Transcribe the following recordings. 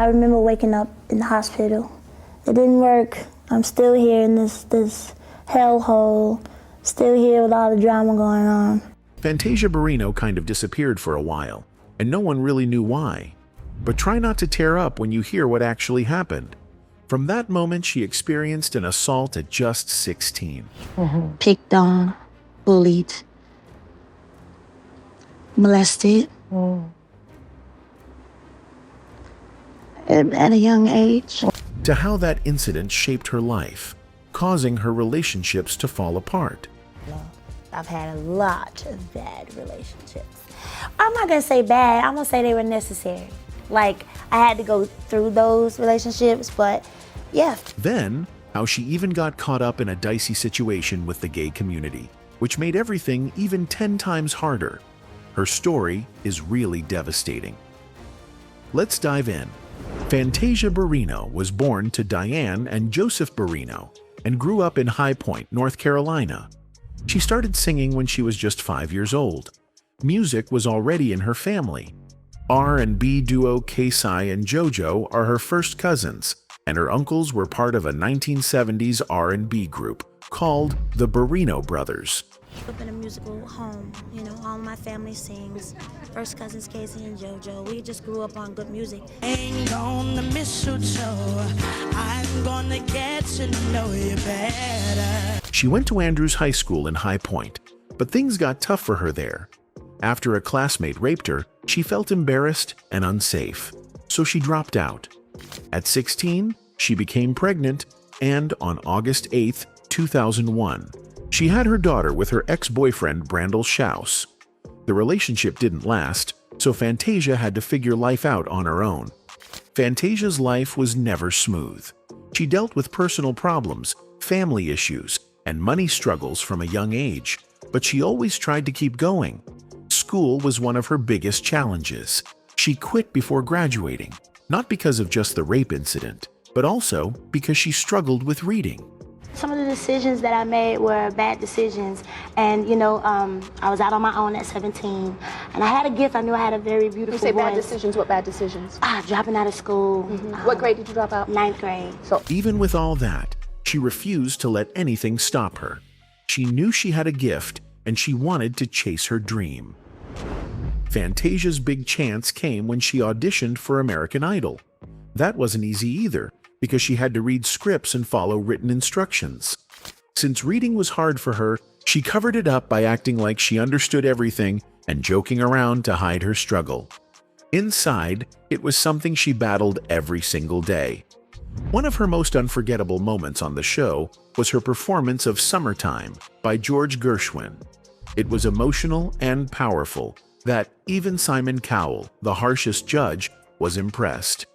I remember waking up in the hospital. It didn't work. I'm still here in this hellhole, still here with all the drama going on. Fantasia Barrino kind of disappeared for a while, and no one really knew why. But try not to tear up when you hear what actually happened. From that moment, she experienced an assault at just 16. Picked on, bullied, molested. At a young age. To how that incident shaped her life, causing her relationships to fall apart. I've had a lot of bad relationships. I'm not gonna say bad, I'm gonna say they were necessary. Like, I had to go through those relationships, but yeah. Then, how she even got caught up in a dicey situation with the gay community, which made everything even 10 times harder. Her story is really devastating. Let's dive in. Fantasia Barrino was born to Diane and Joseph Barino and grew up in High Point, North Carolina. She started singing when she was just 5 years old. Music was already in her family. R&B duo Casey and JoJo are her first cousins, and her uncles were part of a 1970s R&B group called the Barrino Brothers. I grew up in a musical home, you know, all my family sings. First cousins Casey and JoJo, we just grew up on good music. Ain't gonna miss you, so I'm gonna get to know you better. She went to Andrews High School in High Point, but things got tough for her there. After a classmate raped her, she felt embarrassed and unsafe, so she dropped out. At 16, she became pregnant, and on August 8, 2001, she had her daughter with her ex-boyfriend Brandel Schaus. The relationship didn't last, so Fantasia had to figure life out on her own. Fantasia's life was never smooth. She dealt with personal problems, family issues, and money struggles from a young age, but she always tried to keep going. School was one of her biggest challenges. She quit before graduating, not because of just the rape incident, but also because she struggled with reading. Some of the decisions that I made were bad decisions, and you know, I was out on my own at 17, and I had a gift. I knew I had a very beautiful voice. You say bad decisions, what bad decisions? Dropping out of school. What grade did you drop out? 9th grade. So even with all that, she refused to let anything stop her. She knew she had a gift, and she wanted to chase her dream. Fantasia's big chance came when she auditioned for American Idol. That wasn't easy either, because she had to read scripts and follow written instructions. Since reading was hard for her, she covered it up by acting like she understood everything and joking around to hide her struggle. Inside, it was something she battled every single day. One of her most unforgettable moments on the show was her performance of Summertime by George Gershwin. It was emotional and powerful that even Simon Cowell, the harshest judge, was impressed.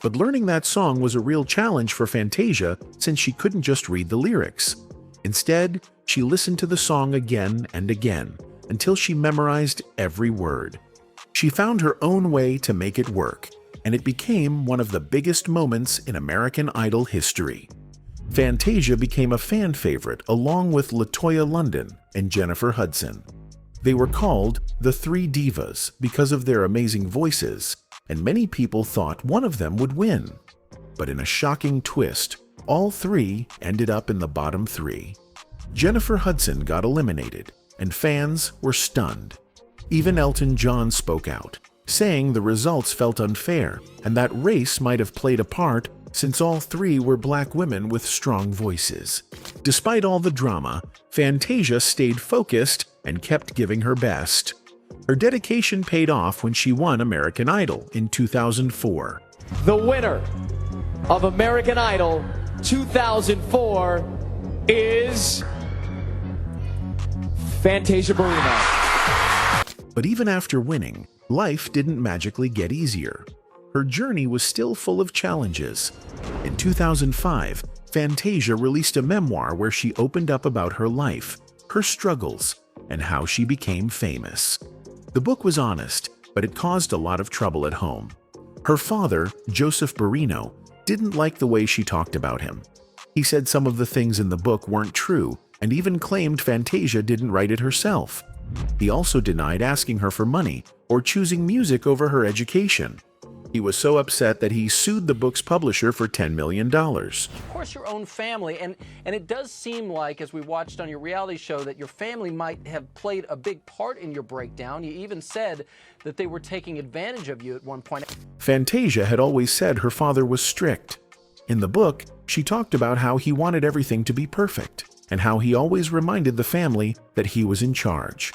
But learning that song was a real challenge for Fantasia since she couldn't just read the lyrics. Instead, she listened to the song again and again until she memorized every word. She found her own way to make it work, and it became one of the biggest moments in American Idol history. Fantasia became a fan favorite along with LaToya London and Jennifer Hudson. They were called the Three Divas because of their amazing voices, and many people thought one of them would win. But in a shocking twist, all three ended up in the bottom three. Jennifer Hudson got eliminated, and fans were stunned. Even Elton John spoke out, saying the results felt unfair and that race might have played a part since all three were black women with strong voices. Despite all the drama, Fantasia stayed focused and kept giving her best. Her dedication paid off when she won American Idol in 2004. The winner of American Idol 2004 is Fantasia Barrino. But even after winning, life didn't magically get easier. Her journey was still full of challenges. In 2005, Fantasia released a memoir where she opened up about her life, her struggles, and how she became famous. The book was honest, but it caused a lot of trouble at home. Her father, Joseph Barino, didn't like the way she talked about him. He said some of the things in the book weren't true and even claimed Fantasia didn't write it herself. He also denied asking her for money or choosing music over her education. He was so upset that he sued the book's publisher for $10 million. Of course, your own family, and it does seem like, as we watched on your reality show, that your family might have played a big part in your breakdown. You even said that they were taking advantage of you at one point. Fantasia had always said her father was strict. In the book, she talked about how he wanted everything to be perfect, and how he always reminded the family that he was in charge.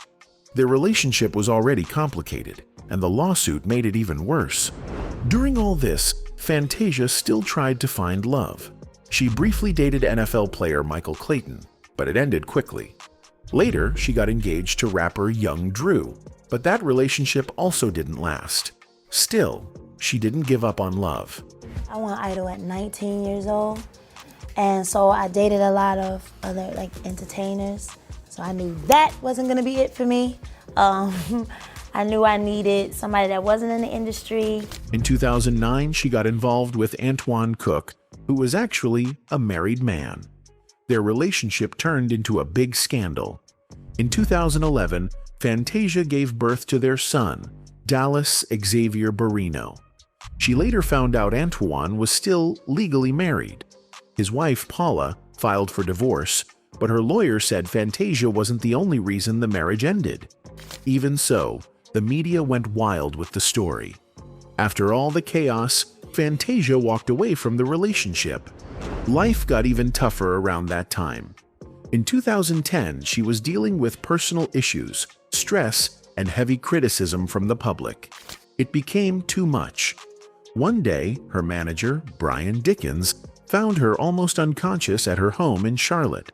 Their relationship was already complicated, and the lawsuit made it even worse. During all this, Fantasia still tried to find love. She briefly dated NFL player Michael Clayton, but it ended quickly. Later, she got engaged to rapper Young Drew, but that relationship also didn't last. Still, she didn't give up on love. I went Idol at 19 years old, and so I dated a lot of other entertainers. So I knew that wasn't gonna be it for me. I knew I needed somebody that wasn't in the industry. In 2009, she got involved with Antoine Cook, who was actually a married man. Their relationship turned into a big scandal. In 2011, Fantasia gave birth to their son, Dallas Xavier Barrino. She later found out Antoine was still legally married. His wife, Paula, filed for divorce, but her lawyer said Fantasia wasn't the only reason the marriage ended. Even so, the media went wild with the story. After all the chaos, Fantasia walked away from the relationship. Life got even tougher around that time. In 2010, she was dealing with personal issues, stress, and heavy criticism from the public. It became too much. One day, her manager, Brian Dickens, found her almost unconscious at her home in Charlotte.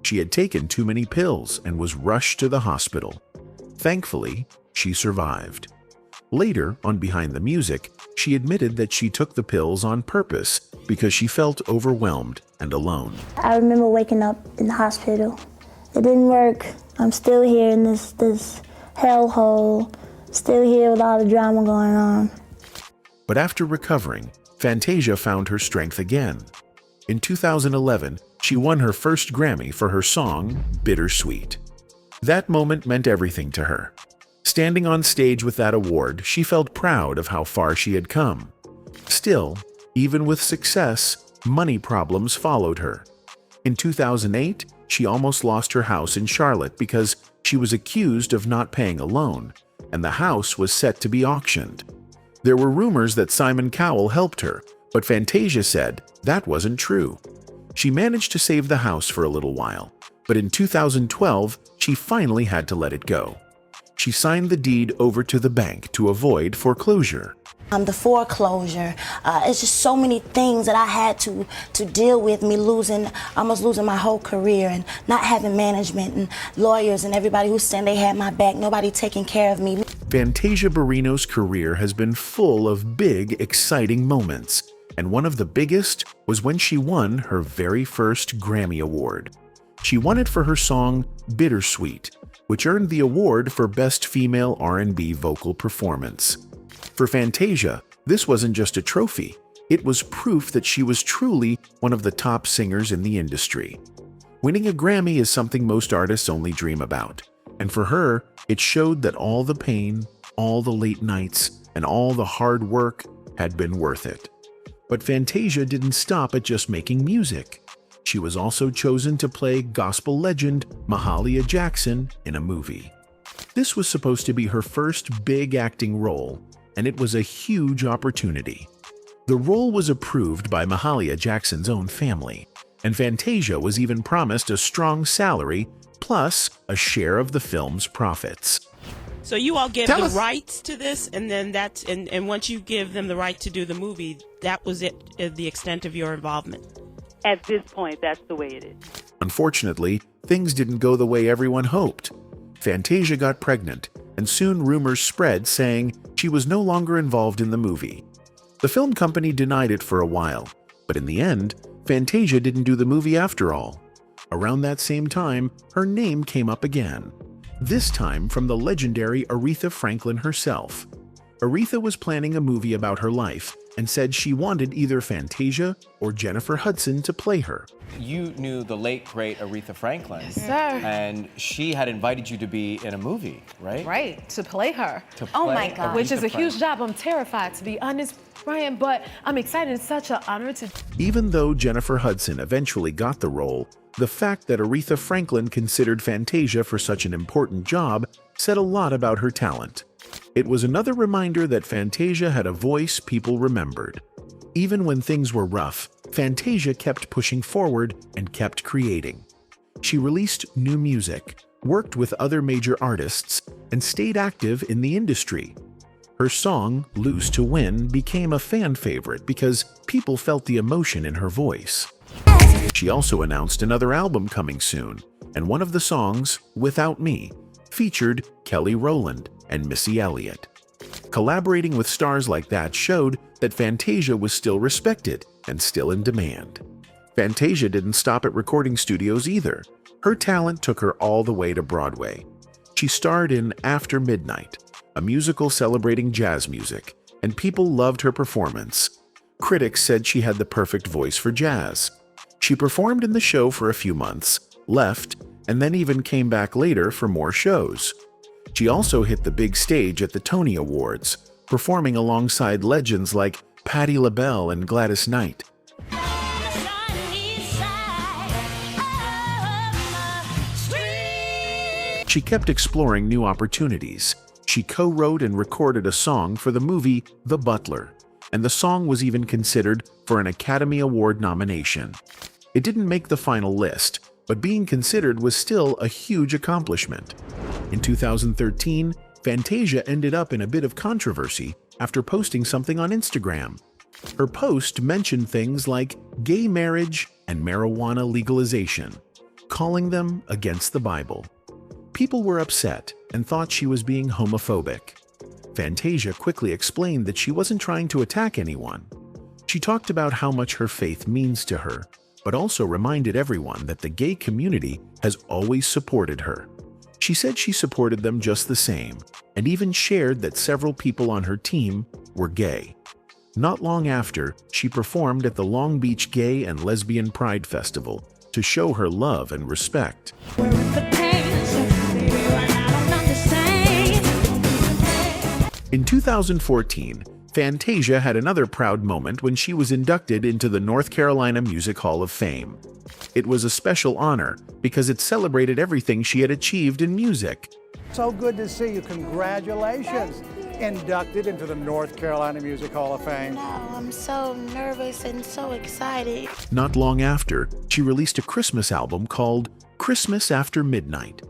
She had taken too many pills and was rushed to the hospital. Thankfully, she survived. Later, on Behind the Music, she admitted that she took the pills on purpose because she felt overwhelmed and alone. I remember waking up in the hospital. It didn't work. I'm still here in this hellhole, still here with all the drama going on. But after recovering, Fantasia found her strength again. In 2011, she won her first Grammy for her song, Bittersweet. That moment meant everything to her. Standing on stage with that award, she felt proud of how far she had come. Still, even with success, money problems followed her. In 2008, she almost lost her house in Charlotte because she was accused of not paying a loan, and the house was set to be auctioned. There were rumors that Simon Cowell helped her, but Fantasia said that wasn't true. She managed to save the house for a little while, but in 2012, she finally had to let it go. She signed the deed over to the bank to avoid foreclosure. The foreclosure, it's just so many things that I had to deal with, me almost losing my whole career and not having management and lawyers and everybody who's saying they had my back, nobody taking care of me. Fantasia Barrino's career has been full of big, exciting moments, and one of the biggest was when she won her very first Grammy Award. She won it for her song Bittersweet, which earned the award for Best Female R&B Vocal Performance. For Fantasia, this wasn't just a trophy, it was proof that she was truly one of the top singers in the industry. Winning a Grammy is something most artists only dream about, and for her, it showed that all the pain, all the late nights, and all the hard work had been worth it. But Fantasia didn't stop at just making music. She was also chosen to play gospel legend Mahalia Jackson in a movie. This was supposed to be her first big acting role, and it was a huge opportunity. The role was approved by Mahalia Jackson's own family, and Fantasia was even promised a strong salary plus a share of the film's profits. So you all give the rights to this, and then and once you give them the right to do the movie, that was it, the extent of your involvement? At this point, that's the way it is. Unfortunately, things didn't go the way everyone hoped. Fantasia got pregnant, and soon rumors spread saying she was no longer involved in the movie. The film company denied it for a while, but in the end, Fantasia didn't do the movie after all. Around that same time, her name came up again. This time from the legendary Aretha Franklin herself. Aretha was planning a movie about her life and said she wanted either Fantasia or Jennifer Hudson to play her. You knew the late, great Aretha Franklin. Yes, sir. And she had invited you to be in a movie, right? Right, to play her. To Oh play my God. Which is a Aretha huge Franklin. job. I'm terrified, to be honest, Brian, but I'm excited. It's such an honor to... Even though Jennifer Hudson eventually got the role, the fact that Aretha Franklin considered Fantasia for such an important job said a lot about her talent. It was another reminder that Fantasia had a voice people remembered. Even when things were rough, Fantasia kept pushing forward and kept creating. She released new music, worked with other major artists, and stayed active in the industry. Her song, Lose to Win, became a fan favorite because people felt the emotion in her voice. She also announced another album coming soon, and one of the songs, Without Me, featured Kelly Rowland and Missy Elliott. Collaborating with stars like that showed that Fantasia was still respected and still in demand. Fantasia didn't stop at recording studios either. Her talent took her all the way to Broadway. She starred in After Midnight, a musical celebrating jazz music, and people loved her performance. Critics said she had the perfect voice for jazz. She performed in the show for a few months, left, and then even came back later for more shows. She also hit the big stage at the Tony Awards, performing alongside legends like Patti LaBelle and Gladys Knight. She kept exploring new opportunities. She co-wrote and recorded a song for the movie The Butler, and the song was even considered for an Academy Award nomination. It didn't make the final list, but being considered was still a huge accomplishment. In 2013, Fantasia ended up in a bit of controversy after posting something on Instagram. Her post mentioned things like gay marriage and marijuana legalization, calling them against the Bible. People were upset and thought she was being homophobic. Fantasia quickly explained that she wasn't trying to attack anyone. She talked about how much her faith means to her, but also reminded everyone that the gay community has always supported her. She said she supported them just the same, and even shared that several people on her team were gay. Not long after, she performed at the Long Beach Gay and Lesbian Pride Festival to show her love and respect. In 2014, Fantasia had another proud moment when she was inducted into the North Carolina Music Hall of Fame. It was a special honor because it celebrated everything she had achieved in music. So good to see you. Congratulations. Inducted into the North Carolina Music Hall of Fame. Oh, I'm so nervous and so excited. Not long after, she released a Christmas album called Christmas After Midnight.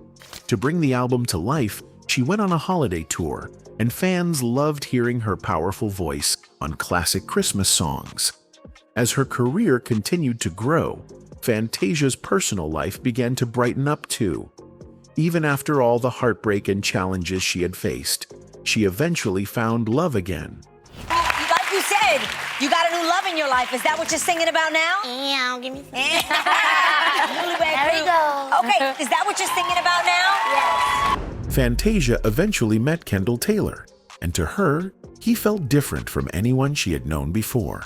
To bring the album to life, she went on a holiday tour, and fans loved hearing her powerful voice on classic Christmas songs. As her career continued to grow, Fantasia's personal life began to brighten up too. Even after all the heartbreak and challenges she had faced, she eventually found love again. Like you said, you got a new love in your life. Is that what you're singing about now? Yeah, give me some. There we go. Okay, is that what you're singing about now? Yes. Fantasia eventually met Kendall Taylor, and to her, he felt different from anyone she had known before.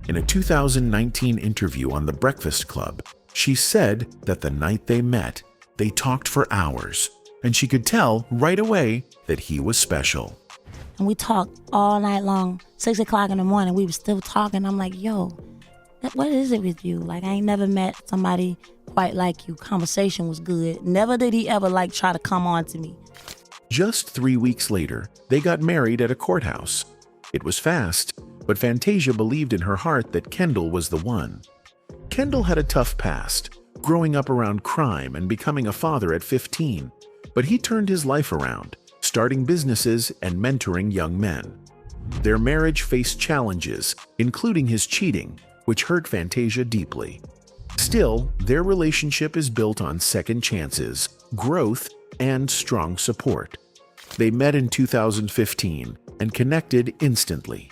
In a 2019 interview on The Breakfast Club, she said that the night they met, they talked for hours, and she could tell right away that he was special. And we talked all night long, 6 o'clock in the morning, we were still talking. I'm like, yo, what is it with you? Like, I ain't never met somebody quite like you. Conversation was good. Never did he ever try to come on to me. Just 3 weeks later, they got married at a courthouse. It was fast, but Fantasia believed in her heart that Kendall was the one. Kendall had a tough past, growing up around crime and becoming a father at 15, but he turned his life around, starting businesses and mentoring young men. Their marriage faced challenges, including his cheating, which hurt Fantasia deeply. Still, their relationship is built on second chances, growth, and strong support. They met in 2015 and connected instantly.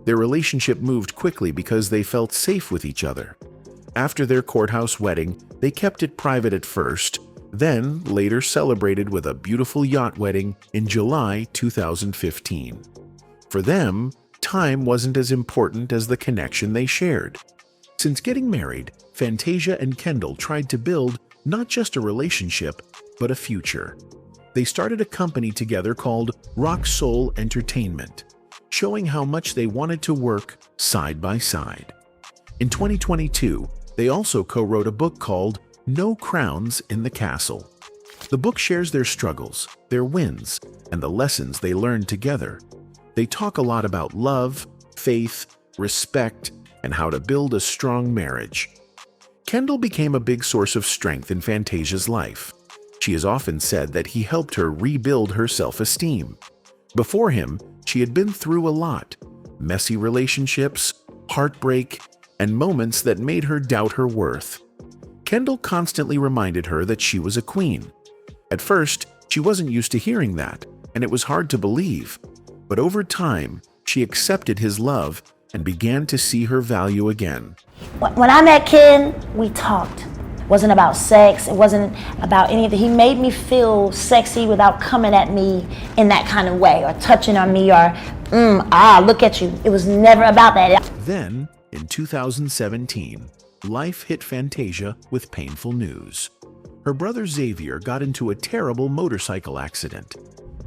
Their relationship moved quickly because they felt safe with each other. After their courthouse wedding, they kept it private at first, then later celebrated with a beautiful yacht wedding in July 2015. For them, time wasn't as important as the connection they shared. Since getting married, Fantasia and Kendall tried to build not just a relationship, but a future. They started a company together called Rock Soul Entertainment, showing how much they wanted to work side by side. In 2022, they also co-wrote a book called No Crowns in the Castle. The book shares their struggles, their wins, and the lessons they learned together. They talk a lot about love, faith, respect, and how to build a strong marriage. Kendall became a big source of strength in Fantasia's life. She has often said that he helped her rebuild her self-esteem. Before him, she had been through a lot: messy relationships, heartbreak, and moments that made her doubt her worth. Kendall constantly reminded her that she was a queen. At first, she wasn't used to hearing that, and it was hard to believe. But over time, she accepted his love and began to see her value again. When I met Ken, we talked. It wasn't about sex. It wasn't about anything. He made me feel sexy without coming at me in that kind of way, or touching on me, or, look at you. It was never about that. Then, in 2017, life hit Fantasia with painful news. Her brother Xavier got into a terrible motorcycle accident.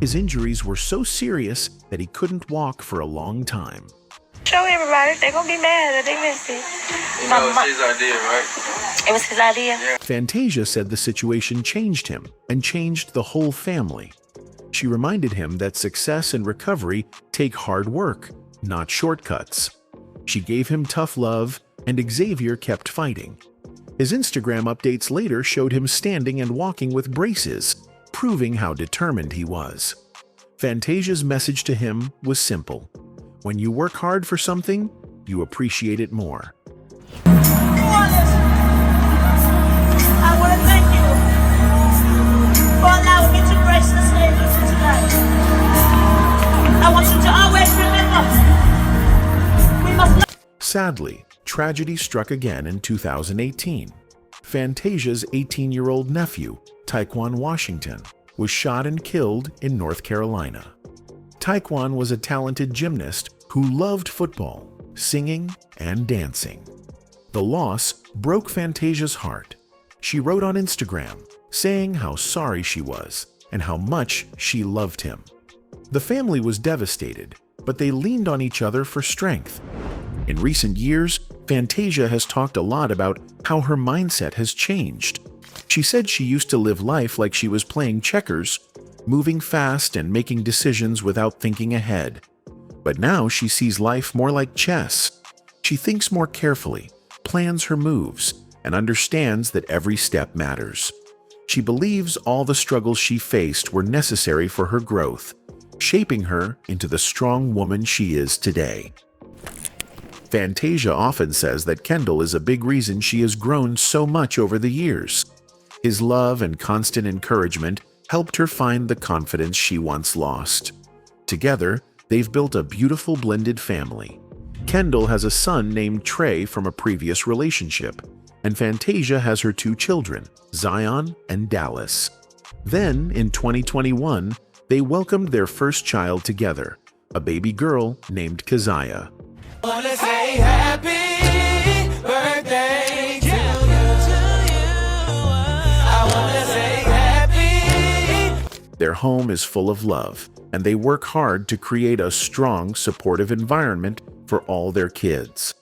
His injuries were so serious that he couldn't walk for a long time. Show everybody, they're gonna be mad that they missed it. It was his idea, right? It was his idea. Yeah. Fantasia said the situation changed him and changed the whole family. She reminded him that success and recovery take hard work, not shortcuts. She gave him tough love, and Xavier kept fighting. His Instagram updates later showed him standing and walking with braces, proving how determined he was. Fantasia's message to him was simple: when you work hard for something, you appreciate it more. I want to thank you for allowing me to grace the stage with you tonight. I want you to always remember, we must not. Sadly, tragedy struck again in 2018. Fantasia's 18-year-old nephew, Taekwon Washington, was shot and killed in North Carolina. Taekwon was a talented gymnast who loved football, singing, and dancing. The loss broke Fantasia's heart. She wrote on Instagram, saying how sorry she was and how much she loved him. The family was devastated, but they leaned on each other for strength. In recent years, Fantasia has talked a lot about how her mindset has changed. She said she used to live life like she was playing checkers, moving fast and making decisions without thinking ahead. But now she sees life more like chess. She thinks more carefully, plans her moves, and understands that every step matters. She believes all the struggles she faced were necessary for her growth, shaping her into the strong woman she is today. Fantasia often says that Kendall is a big reason she has grown so much over the years. His love and constant encouragement helped her find the confidence she once lost. Together, they've built a beautiful blended family. Kendall has a son named Trey from a previous relationship, and Fantasia has her 2 children, Zion and Dallas. Then, in 2021, they welcomed their first child together, a baby girl named Keziah. I wanna say happy birthday to you. I wanna say happy. Their home is full of love, and they work hard to create a strong, supportive environment for all their kids.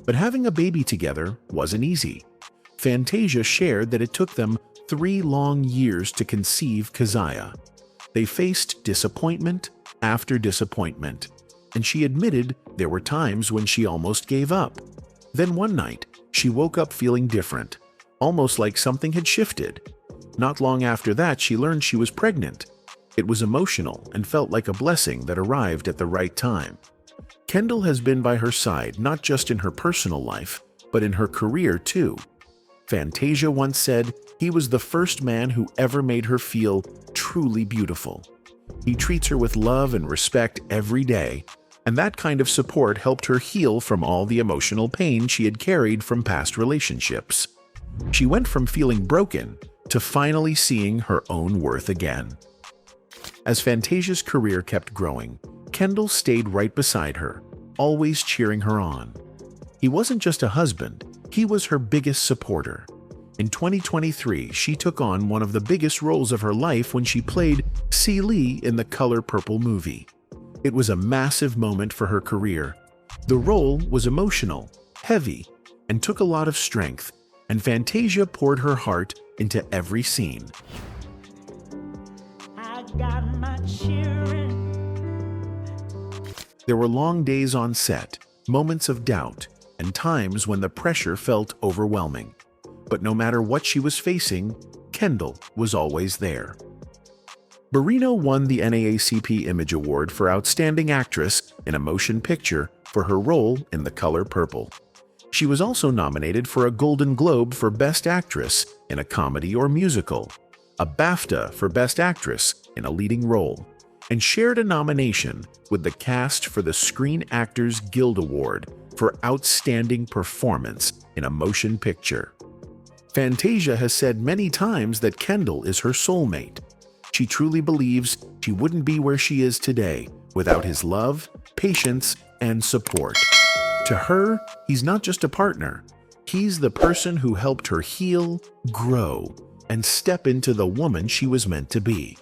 But having a baby together wasn't easy. Fantasia shared that it took them 3 long years to conceive Keziah. They faced disappointment after disappointment, and she admitted there were times when she almost gave up. Then one night, she woke up feeling different, almost like something had shifted. Not long after that, she learned she was pregnant. It was emotional and felt like a blessing that arrived at the right time. Kendall has been by her side not just in her personal life, but in her career too. Fantasia once said he was the first man who ever made her feel truly beautiful. He treats her with love and respect every day, and that kind of support helped her heal from all the emotional pain she had carried from past relationships. She went from feeling broken to finally seeing her own worth again. As Fantasia's career kept growing, Kendall stayed right beside her, always cheering her on. He wasn't just a husband, he was her biggest supporter. In 2023, she took on one of the biggest roles of her life when she played Celie in the Color Purple movie. It was a massive moment for her career. The role was emotional, heavy, and took a lot of strength, and Fantasia poured her heart into every scene. I got my cheering. There were long days on set, moments of doubt, and times when the pressure felt overwhelming. But no matter what she was facing, Kendall was always there. Barrino won the NAACP Image Award for Outstanding Actress in a Motion Picture for her role in The Color Purple. She was also nominated for a Golden Globe for Best Actress in a Comedy or Musical, a BAFTA for Best Actress in a Leading Role, and shared a nomination with the cast for the Screen Actors Guild Award for Outstanding Performance in a Motion Picture. Fantasia has said many times that Kendall is her soulmate. She truly believes she wouldn't be where she is today without his love, patience, and support. To her, he's not just a partner. He's the person who helped her heal, grow, and step into the woman she was meant to be.